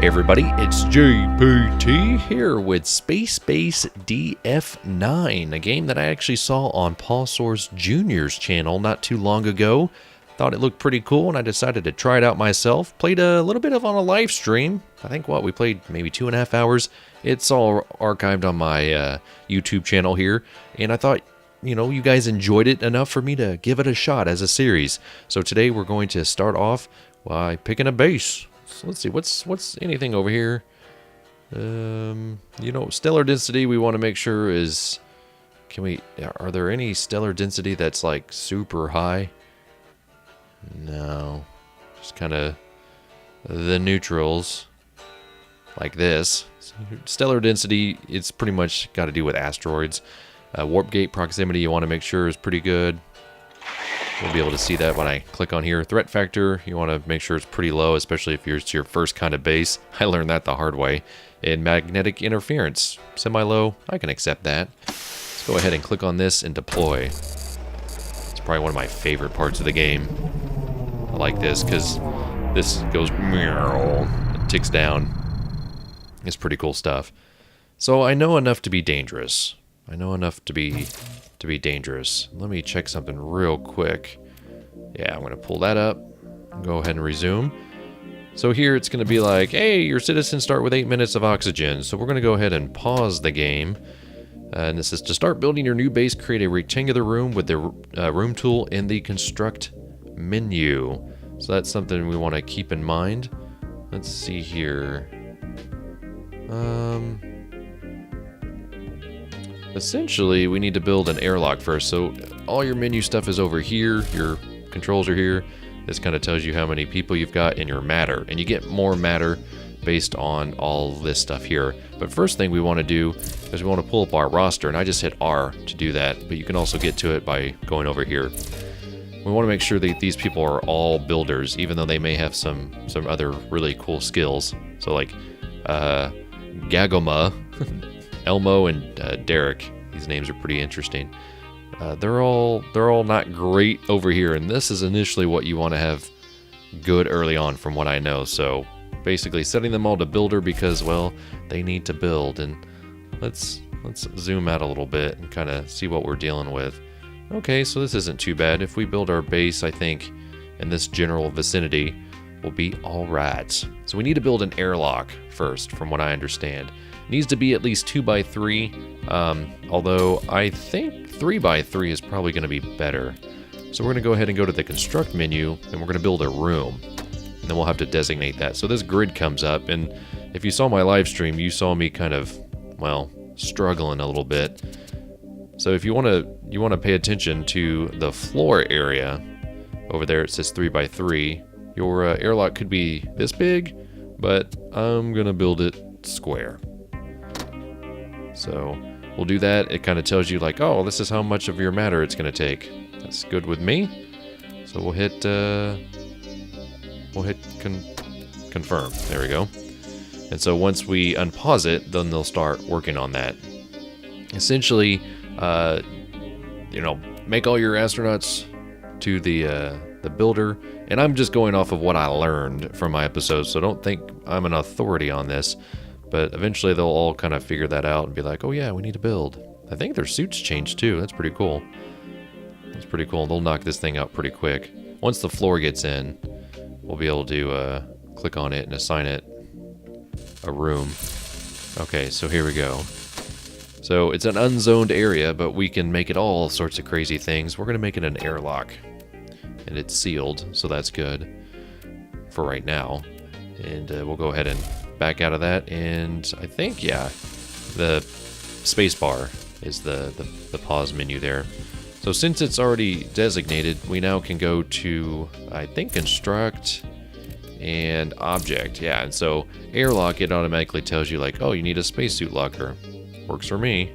Hey everybody, it's JPT here with Spacebase DF-9, a game that I actually saw on Paul Source Jr.'s channel not too long ago. Thought it looked pretty cool and I decided to try it out myself. Played a little bit on a live stream. I think we played maybe 2.5 hours. It's all archived on my YouTube channel here, and I thought, you guys enjoyed it enough for me to give it a shot as a series. So today we're going to start off by picking a base. So let's see, what's anything over here? Stellar density we want to make sure is, are there any stellar density that's like super high? No, just kind of the neutrals like this. Stellar density, it's pretty much got to do with asteroids. Warp gate proximity you want to make sure is pretty good. We'll be able to see that when I click on here. Threat factor, you want to make sure it's pretty low, especially if it's your first kind of base. I learned that the hard way. And magnetic interference, semi-low, I can accept that. Let's go ahead and click on this and deploy. It's probably one of my favorite parts of the game. I like this because this goes, it ticks down. It's pretty cool stuff. So I know enough to be dangerous. I know enough to be dangerous. Let me check something real quick. Yeah, I'm going to pull that up. Go ahead and resume. So here it's going to be like, hey, your citizens start with 8 minutes of oxygen. So we're going to go ahead and pause the game. And this is to start building your new base, create a rectangular room with the room tool in the construct menu. So that's something we want to keep in mind. Let's see here. Essentially, we need to build an airlock first. So all your menu stuff is over here. Your controls are here. This kind of tells you how many people you've got in your matter. And you get more matter based on all this stuff here. But first thing we want to do is we want to pull up our roster. And I just hit R to do that. But you can also get to it by going over here. We want to make sure that these people are all builders, even though they may have some other really cool skills. So like Gagoma, Elmo, and Derek. These names are pretty interesting. They're all not great over here, and this is initially what you want to have good early on, from what I know. So basically, setting them all to builder because, well, they need to build. And let's zoom out a little bit and kind of see what we're dealing with. Okay, so this isn't too bad. If we build our base, I think in this general vicinity, we'll be all right. So we need to build an airlock first, from what I understand. Needs to be at least 2x3, although I think 3x3 is probably going to be better. So we're going to go ahead and go to the construct menu, and we're going to build a room. And then we'll have to designate that. So this grid comes up, and if you saw my live stream, you saw me kind of, well, struggling a little bit. So if you want to pay attention to the floor area, over there it says 3x3. Your airlock could be this big, but I'm going to build it square. So we'll do that. It kind of tells you like, oh, this is how much of your matter it's going to take. That's good with me. So we'll hit confirm. There we go. And so once we unpause it, then they'll start working on that. Essentially, make all your astronauts to the builder. And I'm just going off of what I learned from my episodes, so don't think I'm an authority on this. But eventually they'll all kind of figure that out and be like, oh yeah, we need to build. I think their suits change too. That's pretty cool. That's pretty cool. They'll knock this thing out pretty quick. Once the floor gets in, we'll be able to click on it and assign it a room. Okay, so here we go. So it's an unzoned area, but we can make it all sorts of crazy things. We're going to make it an airlock. And it's sealed, so that's good for right now. And we'll go ahead and back out of that, and I think, yeah, the space bar is the pause menu there. So since it's already designated, we now can go to, I think, construct and object. Yeah, and so airlock, it automatically tells you like, oh, you need a spacesuit locker. Works for me.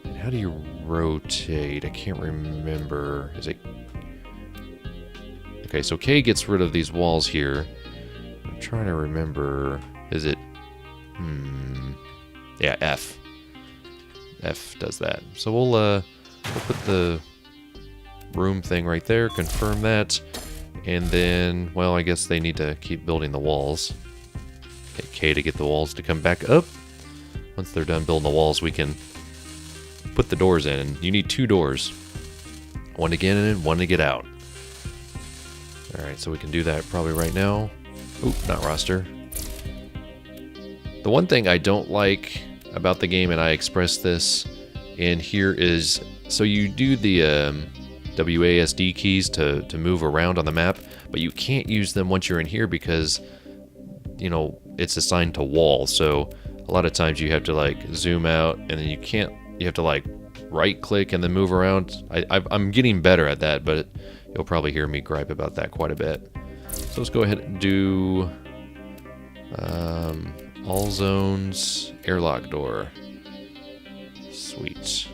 And how do you rotate? I can't remember. Is it... Okay, so K gets rid of these walls here. I'm trying to remember... Is it... Yeah, F. F does that. So we'll put the room thing right there, confirm that, and then, well, I guess they need to keep building the walls. Okay, K to get the walls to come back up. Once they're done building the walls, we can put the doors in. And you need 2 doors. One to get in, one to get out. Alright, so we can do that probably right now. Oop, not roster. The one thing I don't like about the game, and I expressed this in here, is so you do the WASD keys to move around on the map, but you can't use them once you're in here because, you know, it's assigned to walls. So a lot of times you have to like zoom out, and then you have to like right click and then move around. I'm getting better at that, but you'll probably hear me gripe about that quite a bit. So let's go ahead and do all zones airlock door. Sweet.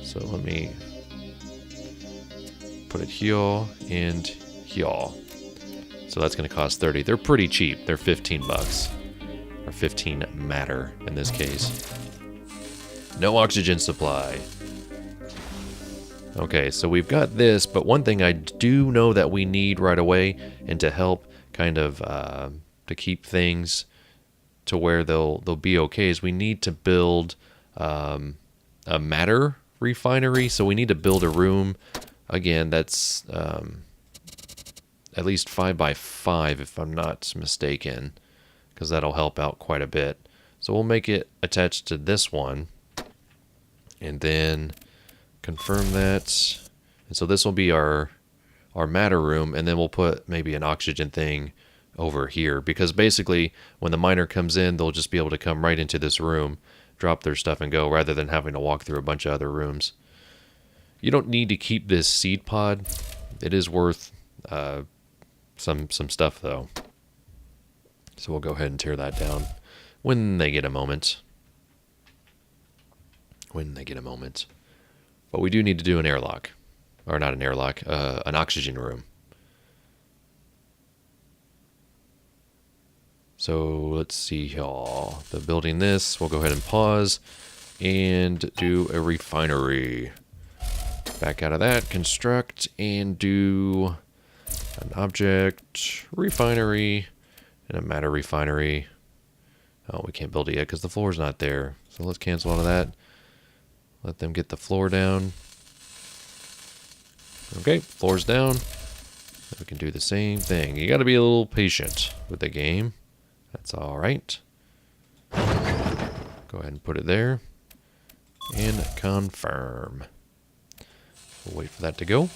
So let me put it here and here. So that's going to cost 30. They're pretty cheap. They're 15 bucks. Or 15 matter in this case. No oxygen supply. Okay, so we've got this, but one thing I do know that we need right away, and to help kind of to keep things to where they'll be okay, is we need to build a matter refinery. So we need to build a room, again, that's at least 5 by 5 if I'm not mistaken, because that'll help out quite a bit. So we'll make it attached to this one, and then confirm that. And so this will be our matter room, and then we'll put maybe an oxygen thing over here, because basically when the miner comes in, they'll just be able to come right into this room, drop their stuff and go, rather than having to walk through a bunch of other rooms. You don't need to keep this seed pod. It is worth some stuff though. So we'll go ahead and tear that down when they get a moment. But we do need to do an airlock. Or not an airlock, an oxygen room. So let's see here. The building this, we'll go ahead and pause and do a refinery. Back out of that, construct, and do an object refinery and a matter refinery. Oh, we can't build it yet because the floor's not there. So let's cancel out of that. Let them get the floor down. Okay, floor's down. We can do the same thing. You got to be a little patient with the game. That's all right. Go ahead and put it there. And confirm. We'll wait for that to go.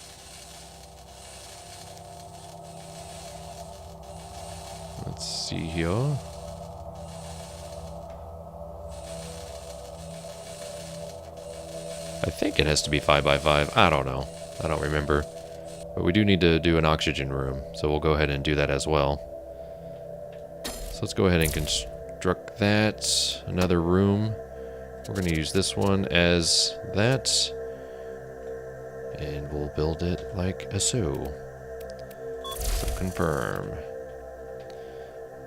Let's see here. I think it has to be 5 by 5. I don't know. I don't remember. But we do need to do an oxygen room, so we'll go ahead and do that as well. So let's go ahead and construct that. Another room. We're going to use this one as that. And we'll build it like so. So confirm.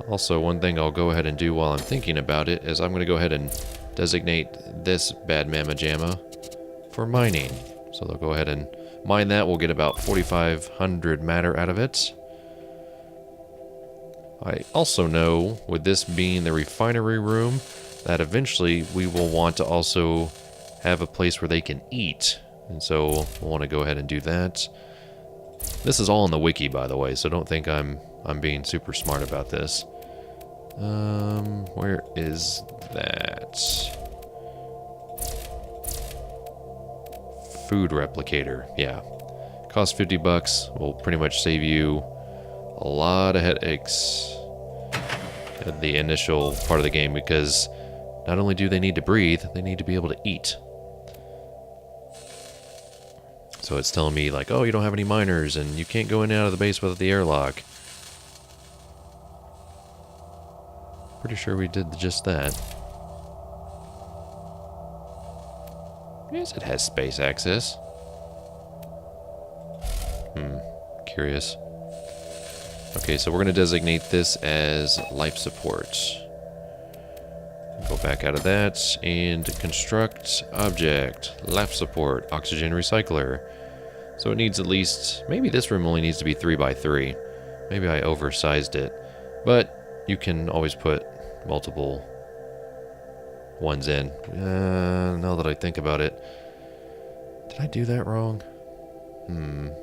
Also, one thing I'll go ahead and do while I'm thinking about it is I'm going to go ahead and designate this bad mamma jamma for mining. So they'll go ahead and mine that. We'll get about 4,500 matter out of it. I also know, with this being the refinery room, that eventually we will want to also have a place where they can eat. And so we'll want to go ahead and do that. This is all in the wiki, by the way, so don't think I'm being super smart about this. Where is that? Food replicator, yeah. Costs 50 bucks. Will pretty much save you a lot of headaches at the initial part of the game, because not only do they need to breathe, they need to be able to eat. So it's telling me like, oh, you don't have any miners and you can't go in and out of the base without the airlock. Pretty sure we did just that. Yes, it has space access. Curious. Okay, so we're going to designate this as life support. Go back out of that and construct object, life support, oxygen recycler. So it needs at least, maybe this room only needs to be 3 by 3. Maybe I oversized it. But you can always put multiple ones in. Now that I think about it, did I do that wrong?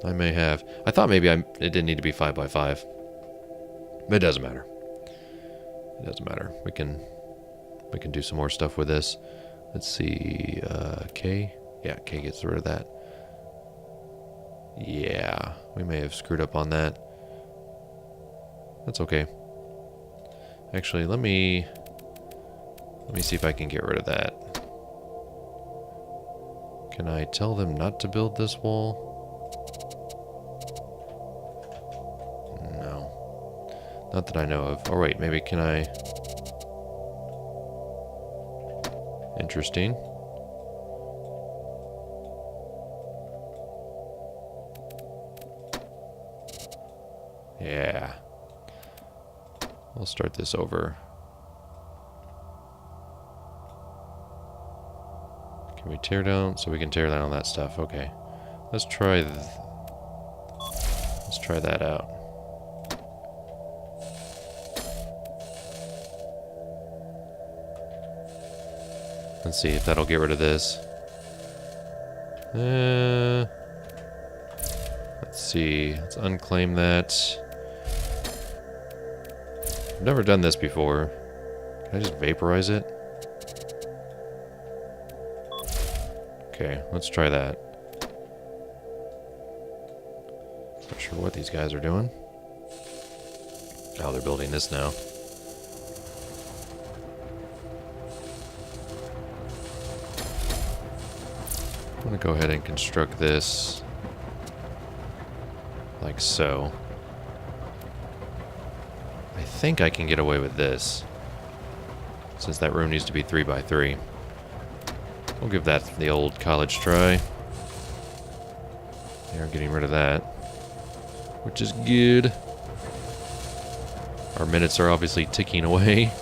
I may have. I thought maybe it didn't need to be 5 by 5. But it doesn't matter. It doesn't matter. We can do some more stuff with this. Let's see. K. Yeah, K gets rid of that. Yeah, we may have screwed up on that. That's okay. Actually, let me see if I can get rid of that. Can I tell them not to build this wall? No. Not that I know of. Oh wait, maybe can I... Interesting. Yeah. We'll start this over. Can we tear down? So we can tear down that stuff. Okay. Let's try that out. Let's see if that'll get rid of this. Let's see. Let's unclaim that. I've never done this before. Can I just vaporize it? Okay, let's try that. Not sure what these guys are doing. Oh, they're building this now. I'm gonna go ahead and construct this like so. I think I can get away with this, since that room needs to be 3 by 3. We'll give that the old college try. They're getting rid of that, which is good. Our minutes are obviously ticking away.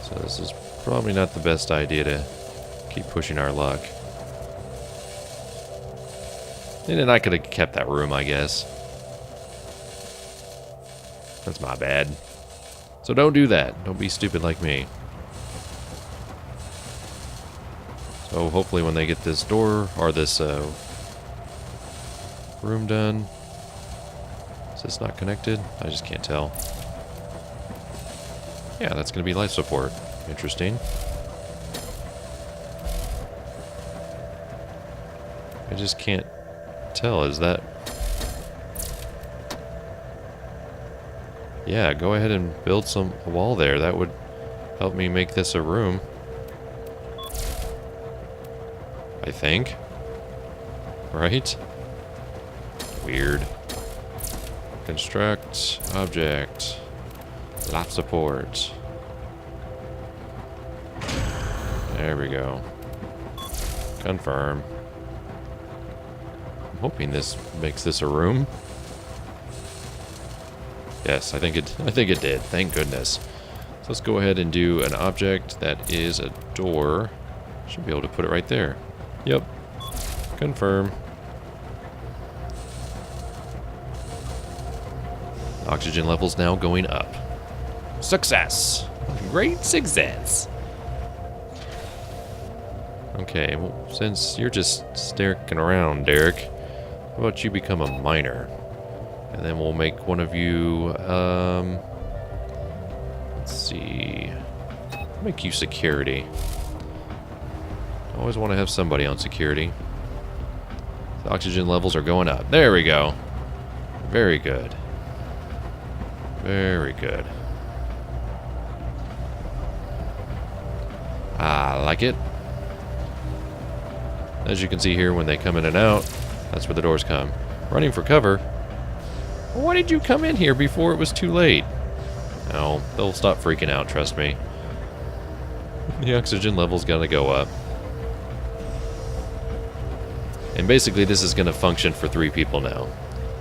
So this is probably not the best idea to keep pushing our luck. And then I could have kept that room, I guess. That's my bad. So don't do that. Don't be stupid like me. So hopefully when they get this door, or this room done. Is this not connected? I just can't tell. Yeah, that's going to be life support. Interesting. I just can't tell. Is that... Yeah, go ahead and build a wall there. That would help me make this a room. I think. Right? Weird. Construct object. Life support. There we go. Confirm. I'm hoping this makes this a room. Yes, I think it did. Thank goodness. So let's go ahead and do an object that is a door. Should be able to put it right there. Yep. Confirm. Oxygen levels now going up. Success! Great success! Okay, well, since you're just sticking around, Derek, how about you become a miner? And then we'll make one of you, let's see, make you security. I always want to have somebody on security. The oxygen levels are going up. There we go. Very good. Very good. I like it. As you can see here, when they come in and out, that's where the doors come. Running for cover. Why did you come in here before it was too late? No, they'll stop freaking out, trust me. The oxygen level's gonna go up. And basically this is gonna function for 3 people now.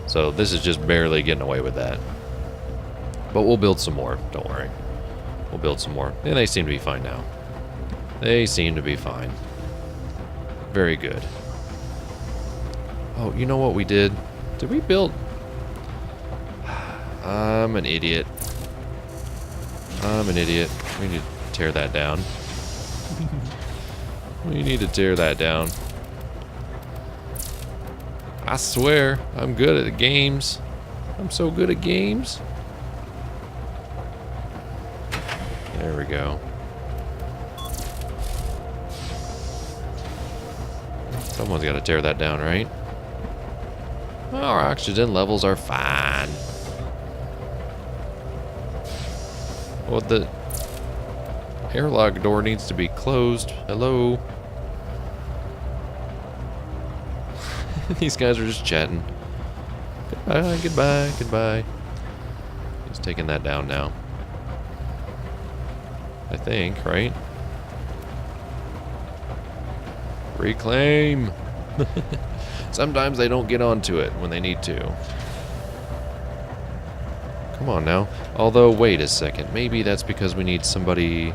So this is just barely getting away with that. But we'll build some more, don't worry. We'll build some more. And they seem to be fine now. They seem to be fine. Very good. Oh, you know what we did? Did we build... I'm an idiot. I'm an idiot. We need to tear that down. We need to tear that down. I swear, I'm good at games. I'm so good at games. There we go. Someone's got to tear that down, right? Our oxygen levels are fine. Well, the airlock door needs to be closed. Hello? These guys are just chatting. Goodbye, goodbye, goodbye. He's taking that down now. I think, right? Reclaim! Sometimes they don't get onto it when they need to. Come on now. Although, wait a second. Maybe that's because we need somebody...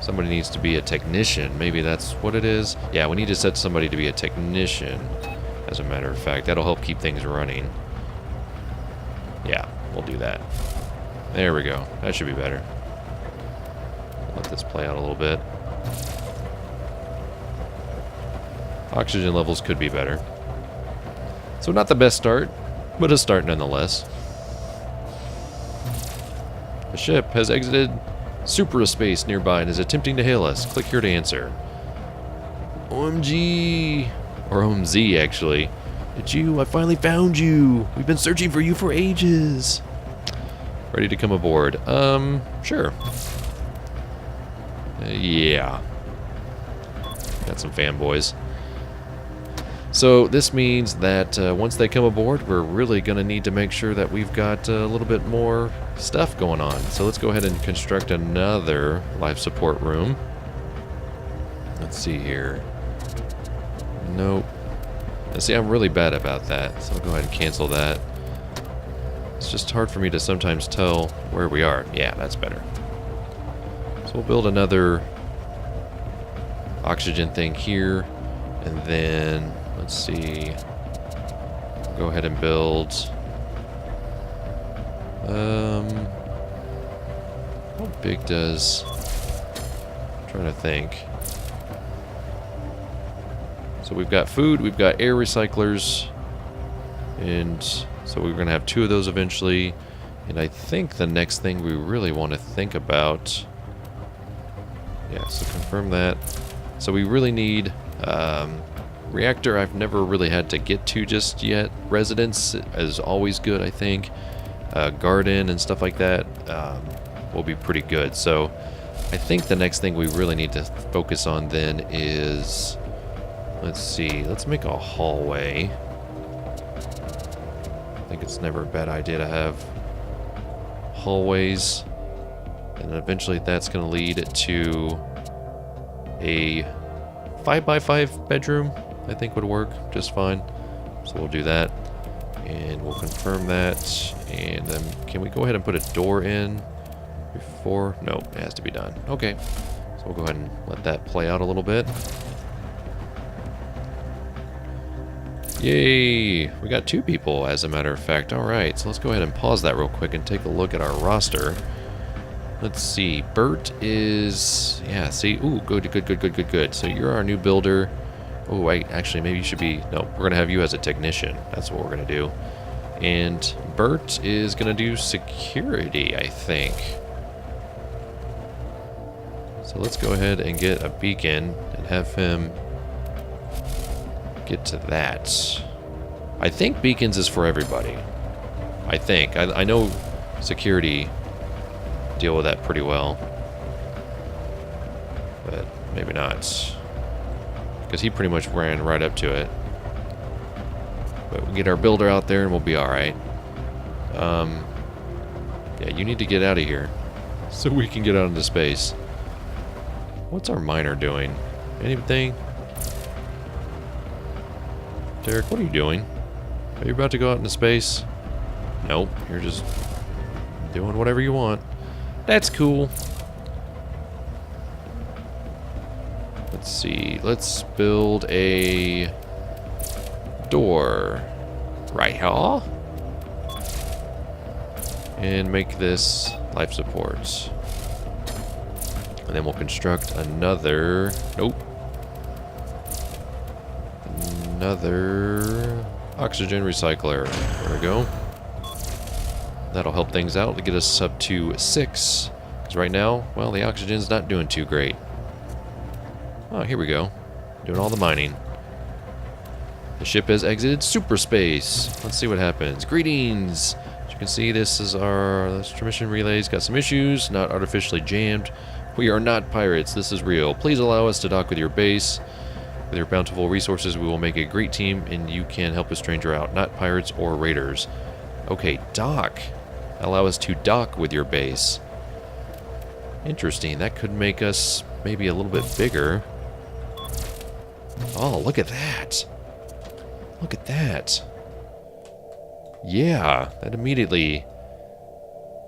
Somebody needs to be a technician. Maybe that's what it is. Yeah, we need to set somebody to be a technician. As a matter of fact, that'll help keep things running. Yeah, we'll do that. There we go. That should be better. Let this play out a little bit. Oxygen levels could be better. So not the best start, but a start nonetheless. The ship has exited superspace nearby and is attempting to hail us. Click here to answer. OMG! Or OMZ, actually. It's you. I finally found you. We've been searching for you for ages. Ready to come aboard. Sure. Yeah. Got some fanboys. So this means that once they come aboard, we're really going to need to make sure that we've got a little bit more stuff going on. So let's go ahead and construct another life support room. Let's see here. Nope. And see, I'm really bad about that, so I'll go ahead and cancel that. It's just hard for me to sometimes tell where we are. Yeah, that's better. So we'll build another oxygen thing here, and then let's see. Go ahead and build. How big does? I'm trying to think. So we've got food, we've got air recyclers, and so we're going to have 2 of those eventually. And I think the next thing we really want to think about... Yeah, so confirm that. So we really need reactor I've never really had to get to just yet. Residence is always good, I think. Garden and stuff like that will be pretty good. So I think the next thing we really need to focus on then is... Let's see, let's make a hallway. I think it's never a bad idea to have hallways. And then eventually that's going to lead to a 5x5 bedroom, I think would work just fine. So we'll do that. And we'll confirm that. And then can we go ahead and put a door in before? No, it has to be done. Okay. So we'll go ahead and let that play out a little bit. Yay! We got 2 people, as a matter of fact. Alright, so let's go ahead and pause that real quick and take a look at our roster. Let's see. Bert is... Yeah, see? Ooh, good. So you're our new builder. Oh, wait, actually, maybe you should be... No, we're going to have you as a technician. That's what we're going to do. And Bert is going to do security, I think. So let's go ahead and get a beacon and have him... get to that. I think beacons is for everybody. I think. I know security deal with that pretty well. But maybe not. Because he pretty much ran right up to it. But we'll get our builder out there and we'll be alright. Yeah, you need to get out of here. So we can get out into space. What's our miner doing? Anything? Derek, what are you doing? Are you about to go out into space? Nope, you're just doing whatever you want. That's cool. Let's see, let's build a door right here. And make this life supports. And then we'll construct another... Nope. Another oxygen recycler. There we go. That'll help things out to get us up to 6. Because right now, well, the oxygen's not doing too great. Oh, here we go. Doing all the mining. The ship has exited superspace. Let's see what happens. Greetings! As you can see, this is our transmission relays. Got some issues, not artificially jammed. We are not pirates. This is real. Please allow us to dock with your base. With your bountiful resources, we will make a great team, and you can help a stranger out. Not pirates or raiders. Okay, dock. Allow us to dock with your base. Interesting. That could make us maybe a little bit bigger. Oh, look at that. Look at that. Yeah, that immediately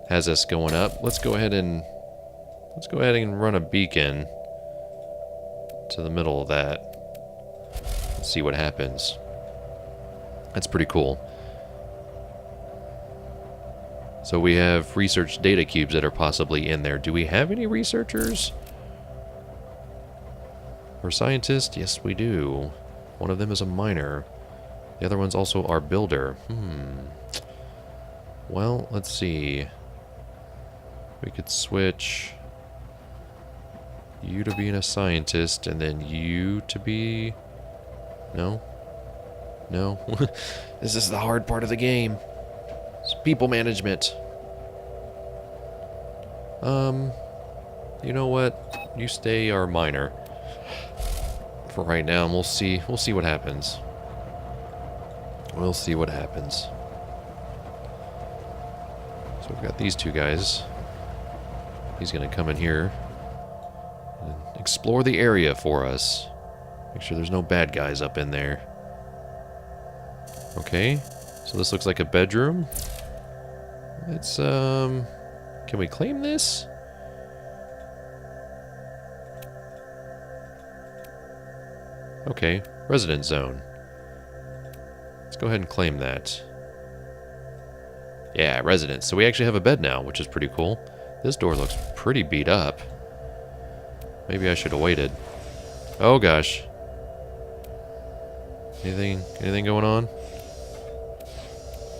has us going up. Let's go ahead and run a beacon to the middle of that. Let's see what happens. That's pretty cool. So we have research data cubes that are possibly in there. Do we have any researchers? Or scientists? Yes, we do. One of them is a miner. The other one's also our builder. Well, let's see. We could switch you to being a scientist and then you to be... No? No? This is the hard part of the game. It's people management. You know what? You stay our miner for right now, and we'll see what happens. We'll see what happens. So we've got these two guys. He's gonna come in here and explore the area for us. Make sure there's no bad guys up in there. Okay, so this looks like a bedroom. It's, can we claim this? Okay, resident zone. Let's go ahead and claim that. Yeah, residence. So we actually have a bed now, which is pretty cool. This door looks pretty beat up. Maybe I should have waited. Oh gosh. Anything going on?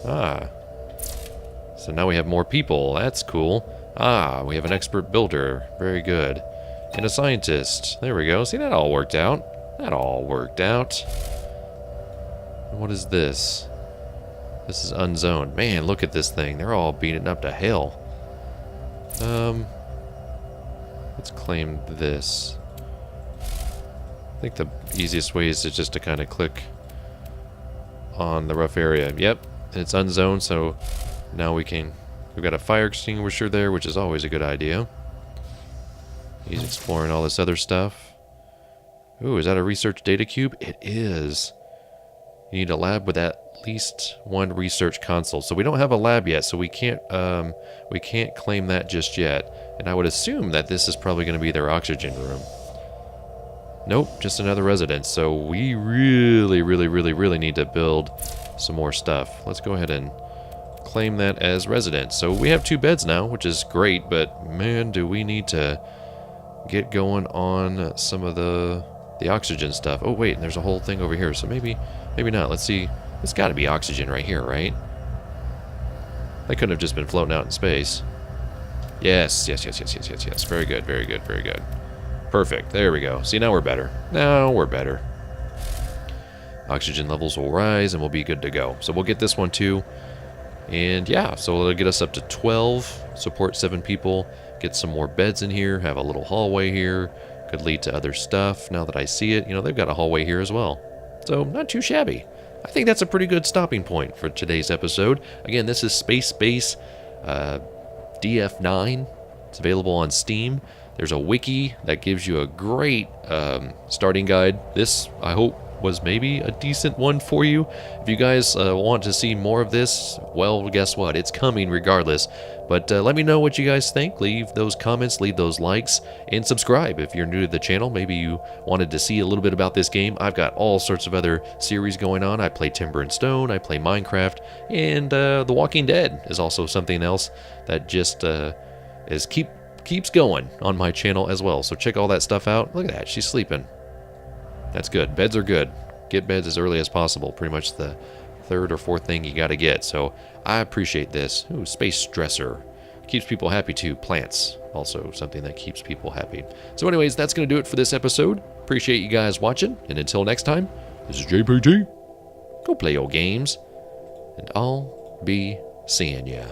Ah. So now we have more people. That's cool. Ah, we have an expert builder. Very good. And a scientist. There we go. See, that all worked out. That all worked out. What is this? This is unzoned. Man, look at this thing. They're all beating up to hell. Let's claim this. I think the easiest way is just to kind of click on the rough area. Yep, it's unzoned, so now we've got a fire extinguisher there, which is always a good idea. He's exploring all this other stuff. Ooh, is that a research data cube? It is. You need a lab with at least one research console. So we don't have a lab yet, so we can't claim that just yet. And I would assume that this is probably going to be their oxygen room. Nope, just another residence. So we really need to build some more stuff. Let's go ahead and claim that as residence. So we have 2 beds now, which is great, but man, do we need to get going on some of the oxygen stuff. Oh wait, there's a whole thing over here, so maybe not. Let's see. It's got to be oxygen right here, right? They couldn't have just been floating out in space. Yes. Very good. Perfect. There we go. See, now we're better. Oxygen levels will rise and we'll be good to go. So we'll get this one too. And yeah, so it'll get us up to 12, support 7 people, get some more beds in here, have a little hallway here. Could lead to other stuff. Now that I see it, they've got a hallway here as well. So, not too shabby. I think that's a pretty good stopping point for today's episode. Again, this is Spacebase DF-9. It's available on Steam. There's a wiki that gives you a great starting guide. This, I hope, was maybe a decent one for you. If you guys want to see more of this, well, guess what? It's coming regardless. But let me know what you guys think. Leave those comments, leave those likes, and subscribe if you're new to the channel. Maybe you wanted to see a little bit about this game. I've got all sorts of other series going on. I play Timber and Stone, I play Minecraft, and The Walking Dead is also something else that just keeps going on my channel as well. So check all that stuff out. Look at that, she's sleeping. That's good. Beds are good. Get beds as early as possible. Pretty much the third or fourth thing you got to get. So I appreciate this. Ooh, space dresser. Keeps people happy too. Plants. Also something that keeps people happy. So anyways, that's going to do it for this episode. Appreciate you guys watching. And until next time, this is JPT. Go play your games. And I'll be seeing ya.